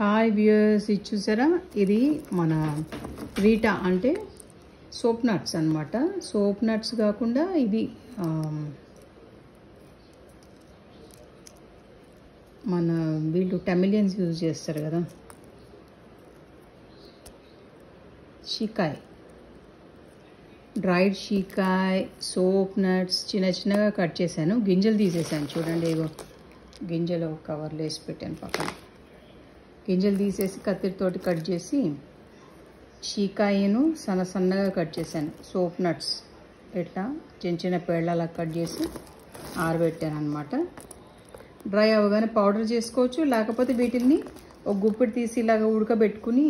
Hi viewers, ఇది చూసారా, ఇది మన రీటా అంటే సోప్ నట్స్ అన్నమాట. సోప్ నట్స్ కాకుండా ఇది మన వీళ్ళు టమిలియన్స్ యూజ్ చేస్తారు కదా, షీకాయ్, డ్రైడ్ షీకాయ్, సోప్ నట్స్ చిన్న చిన్నగా కట్ చేశాను. గింజలు తీసేసాను చూడండి, ఇగో గింజలు కవర్లో వేసి పెట్టాను పక్కన. గింజలు తీసేసి కత్తిరితోటి కట్ చేసి షీకాయను సన్నగా కట్ చేశాను. సోప్ నట్స్ ఇట్లా చిన్న చిన్న పేళ్ళలా కట్ చేసి ఆరబెట్టాను అనమాట. డ్రై అవ్వగానే పౌడర్ చేసుకోవచ్చు, లేకపోతే వీటిని ఒక గుప్పెడు తీసి ఇలాగ ఉడకబెట్టుకుని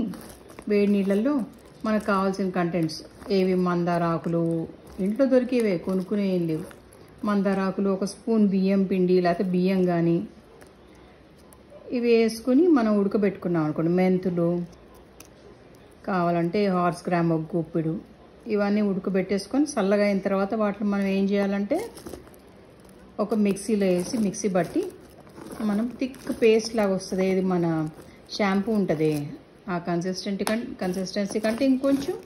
వేడి నీళ్ళల్లో మనకు కావాల్సిన కంటెంట్స్ ఏవి, మందార ఆకులు ఇంట్లో దొరికేవే, కొనుక్కునే ఏం లేవు. మందార ఆకులు, ఒక స్పూన్ బియ్యం పిండి లేకపోతే బియ్యం కానీ ఇవి వేసుకుని మనం ఉడకబెట్టుకున్నాం అనుకోండి. మెంతులు కావాలంటే హార్స్ గ్రామ్ ఒక గుప్పెడు, ఇవన్నీ ఉడకబెట్టేసుకొని చల్లగా అయిన తర్వాత వాటిని మనం ఏం చేయాలంటే ఒక మిక్సీలో వేసి మిక్సీ బట్టి మనం థిక్ పేస్ట్ లాగా వస్తుంది. ఇది మన షాంపూ ఉంటుంది, ఆ కన్సిస్టెన్సీ కంటే ఇంకొంచెం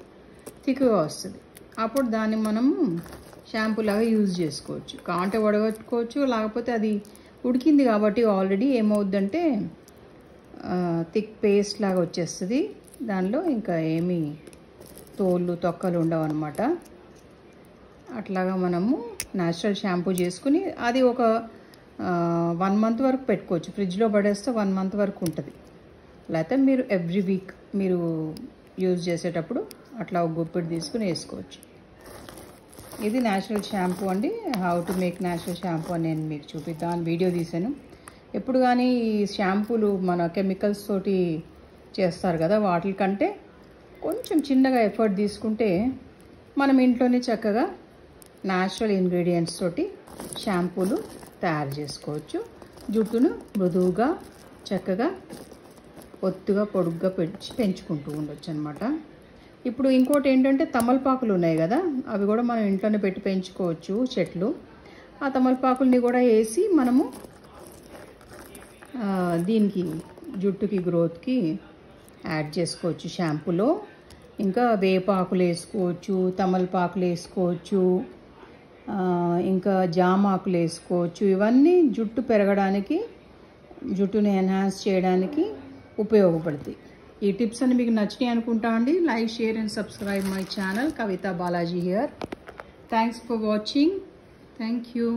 థిక్గా వస్తుంది. అప్పుడు దాన్ని మనము షాంపూ లాగా యూజ్ చేసుకోవచ్చు. కాంటే వడగట్టుకోవచ్చు, లేకపోతే అది ఉడికింది కాబట్టి ఆల్రెడీ ఏమవుద్దంటే థిక్ పేస్ట్ లాగా వచ్చేస్తుంది. దానిలో ఇంకా ఏమీ తోళ్ళు తొక్కలు ఉండవు అన్నమాట. అట్లాగా మనము న్యాచురల్ షాంపూ చేసుకుని అది ఒక 1 month వరకు పెట్టుకోవచ్చు. ఫ్రిడ్జ్లో పడేస్తే 1 month వరకు ఉంటుంది. లేకపోతే మీరు ఎవ్రీ వీక్ మీరు యూజ్ చేసేటప్పుడు అట్లా ఒక గుప్పెడు తీసుకుని వేసుకోవచ్చు. ఇది న్యాచురల్ షాంపూ అండి. How to make natural shampoo అని నేను మీకు చూపిద్దామని వీడియో తీశాను. ఎప్పుడు కానీ ఈ షాంపూలు మన కెమికల్స్ తోటి చేస్తారు కదా, వాటికంటే కొంచెం చిన్నగా ఎఫర్ట్ తీసుకుంటే మనం ఇంట్లోనే చక్కగా న్యాచురల్ ఇంగ్రీడియంట్స్ తోటి షాంపూలు తయారు చేసుకోవచ్చు. జుట్టును మృదువుగా చక్కగా ఒత్తుగా పొడుగ్గా పెంచుకుంటూ ఉండొచ్చు అనమాట. ఇప్పుడు ఇంకోటి ఏంటంటే తమలపాకులు ఉన్నాయి కదా, అవి కూడా మనం ఇంట్లోనే పెట్టి పెంచుకోవచ్చు చెట్లు. ఆ తమలపాకుల్ని కూడా వేసి మనము దీనికి జుట్టుకి గ్రోత్కి యాడ్ చేసుకోవచ్చు షాంపూలో. ఇంకా వేపాకులు వేసుకోవచ్చు, తమలపాకులు వేసుకోవచ్చు, ఇంకా జామాకులు వేసుకోవచ్చు. ఇవన్నీ జుట్టు పెరగడానికి, జుట్టుని ఎన్హాన్స్ చేయడానికి ఉపయోగపడతాయి. ఈ టిప్స్ అన్ని మీకు నచ్చినాయి అనుకుంటా అండి. Like, share and subscribe my channel Kavitha Balaji here. Thanks for watching. Thank you.